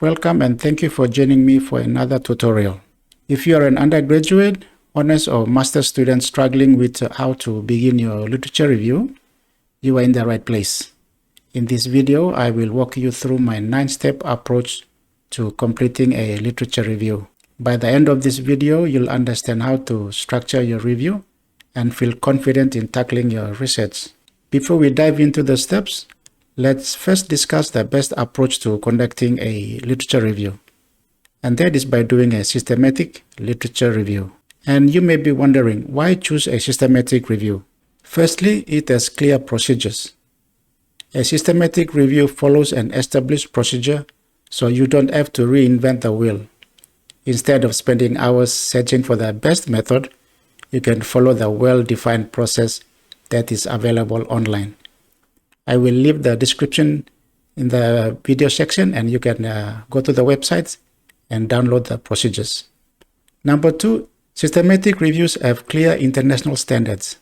Welcome and thank you for joining me for another tutorial. If you are an undergraduate, honors or master's student struggling with how to begin your literature review, you are in the right place. In this video, I will walk you through my 9-step approach to completing a literature review. By the end of this video, you'll understand how to structure your review and feel confident in tackling your research. Before we dive into the steps, let's first discuss the best approach to conducting a literature review. And that is by doing a systematic literature review. And you may be wondering, why choose a systematic review? Firstly, it has clear procedures. A systematic review follows an established procedure, so you don't have to reinvent the wheel. Instead of spending hours searching for the best method, you can follow the well-defined process that is available online. I will leave the description in the video section and you can go to the websites and download the procedures. Number 2, systematic reviews have clear international standards.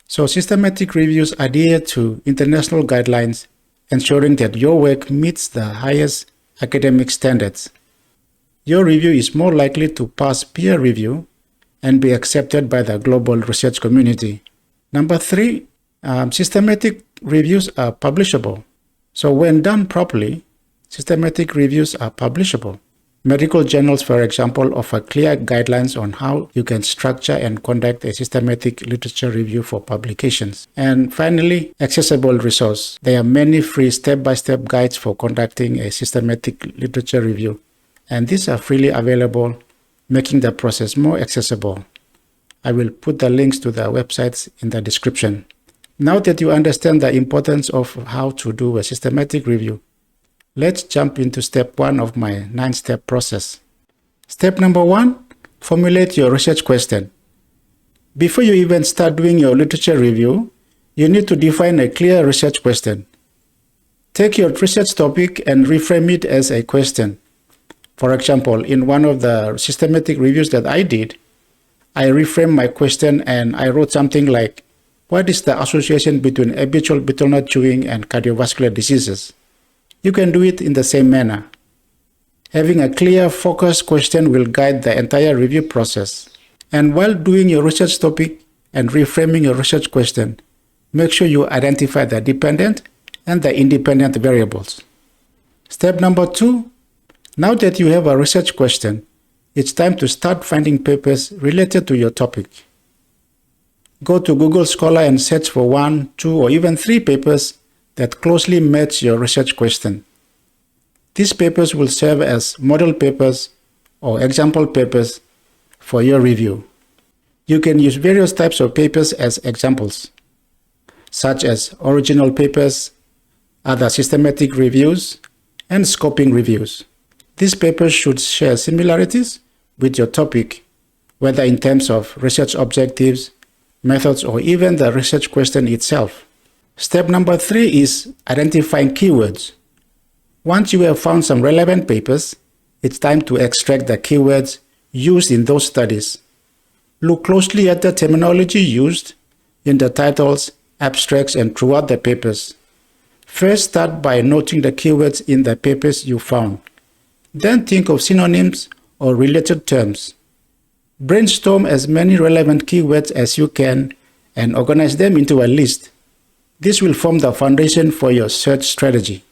So systematic reviews adhere to international guidelines, ensuring that your work meets the highest academic standards. Your review is more likely to pass peer review and be accepted by the global research community. Number 3, systematic reviews are publishable. So when done properly, systematic reviews are publishable. Medical journals, for example, offer clear guidelines on how you can structure and conduct a systematic literature review for publications. And finally, accessible resource. There are many free step-by-step guides for conducting a systematic literature review, and these are freely available, making the process more accessible. I will put the links to the websites in the description. Now that you understand the importance of how to do a systematic review, let's jump into step 1 of my 9-step process. Step number 1, formulate your research question. Before you even start doing your literature review, you need to define a clear research question. Take your research topic and reframe it as a question. For example, in one of the systematic reviews that I did, I reframed my question and I wrote something like, what is the association between habitual betel nut chewing and cardiovascular diseases? You can do it in the same manner. Having a clear, focused question will guide the entire review process. And while doing your research topic and reframing your research question, make sure you identify the dependent and the independent variables. Step number 2, now that you have a research question, it's time to start finding papers related to your topic. Go to Google Scholar and search for 1, 2, or even 3 papers that closely match your research question. These papers will serve as model papers or example papers for your review. You can use various types of papers as examples, such as original papers, other systematic reviews, and scoping reviews. These papers should share similarities with your topic, whether in terms of research objectives, methods, or even the research question itself. Step number 3 is identifying keywords. Once you have found some relevant papers, it's time to extract the keywords used in those studies. Look closely at the terminology used in the titles, abstracts, and throughout the papers. First, start by noting the keywords in the papers you found. Then think of synonyms or related terms. Brainstorm as many relevant keywords as you can and organize them into a list. This will form the foundation for your search strategy.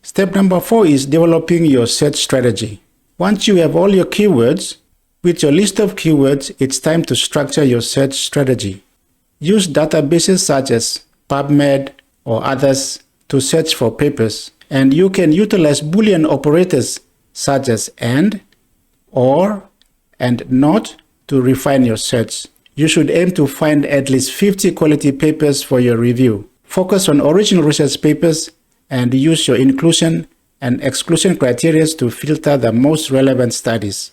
Step number 4 is developing your search strategy. Once you have all your keywords, with your list of keywords, it's time to structure your search strategy. Use databases such as PubMed or others to search for papers, and you can utilize Boolean operators such as AND, OR, and NOT to refine your search. You should aim to find at least 50 quality papers for your review. Focus on original research papers and use your inclusion and exclusion criteria to filter the most relevant studies.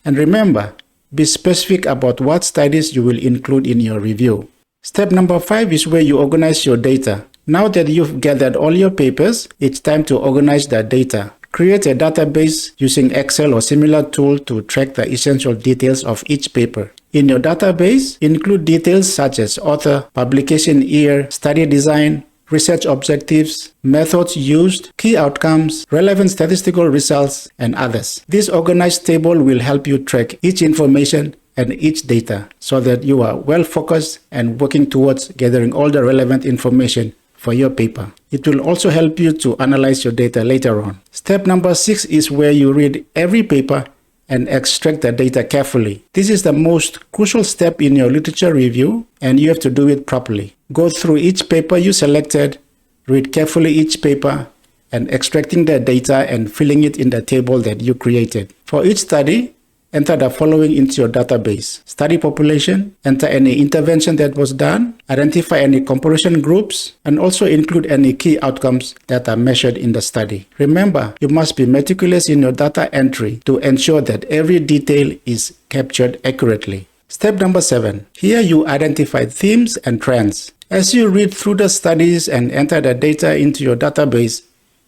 And remember, be specific about what studies you will include in your review. Step number 5 is where you organize your data. Now that you've gathered all your papers, it's time to organize the data. Create a database using Excel or similar tool to track the essential details of each paper. In your database, include details such as author, publication year, study design, research objectives, methods used, key outcomes, relevant statistical results, and others. This organized table will help you track each information and each data so that you are well focused and working towards gathering all the relevant information for your paper. It will also help you to analyze your data later on. Step number 6 is where you read every paper and extract the data carefully. This is the most crucial step in your literature review, and you have to do it properly. Go through each paper you selected, read carefully each paper, and extracting the data and filling it in the table that you created. For each study, enter the following into your database. Study population, enter any intervention that was done, identify any comparison groups, and also include any key outcomes that are measured in the study. Remember, you must be meticulous in your data entry to ensure that every detail is captured accurately. Step number 7. Here you identify themes and trends. As you read through the studies and enter the data into your database,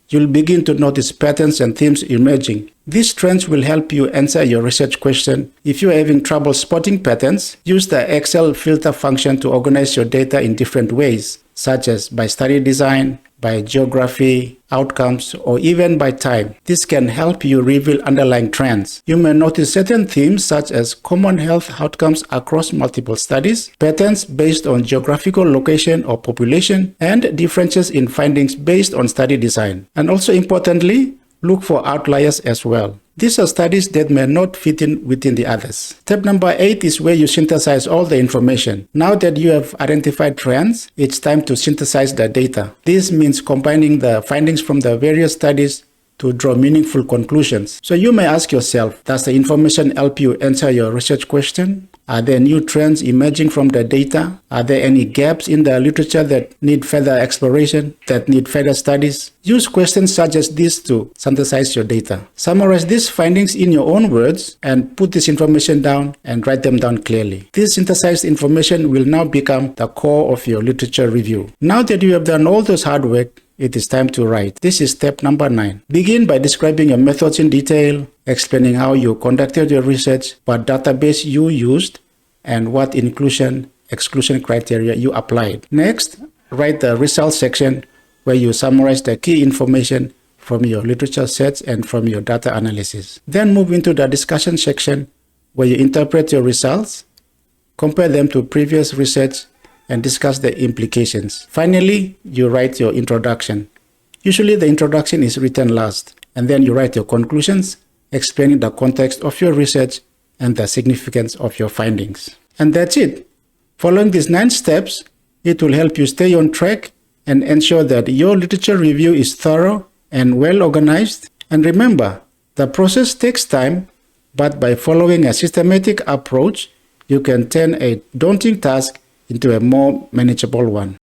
you'll begin to notice patterns and themes emerging. These trends will help you answer your research question. If you're having trouble spotting patterns, use the Excel filter function to organize your data in different ways, such as by study design, by geography, outcomes, or even by time. This can help you reveal underlying trends. You may notice certain themes such as common health outcomes across multiple studies, patterns based on geographical location or population, and differences in findings based on study design. And also importantly, look for outliers as well. These are studies that may not fit in within the others. Step number 8 is where you synthesize all the information. Now that you have identified trends, it's time to synthesize the data. This means combining the findings from the various studies to draw meaningful conclusions. So you may ask yourself, does the information help you answer your research question? Are there new trends emerging from the data? Are there any gaps in the literature that need further exploration, that need further studies? Use questions such as these to synthesize your data. Summarize these findings in your own words and put this information down and write them down clearly. This synthesized information will now become the core of your literature review. Now that you have done all this hard work, it is time to write. This is step number 9. Begin by describing your methods in detail, explaining how you conducted your research, what database you used, and what inclusion/exclusion criteria you applied. Next, write the results section where you summarize the key information from your literature sets and from your data analysis. Then move into the discussion section where you interpret your results, compare them to previous research, and discuss the implications. Finally, you write your introduction. Usually the introduction is written last, and then you write your conclusions, explaining the context of your research and the significance of your findings. And that's it. Following these 9 steps, it will help you stay on track and ensure that your literature review is thorough and well organized. And remember, the process takes time, but by following a systematic approach, you can turn a daunting task into a more manageable one.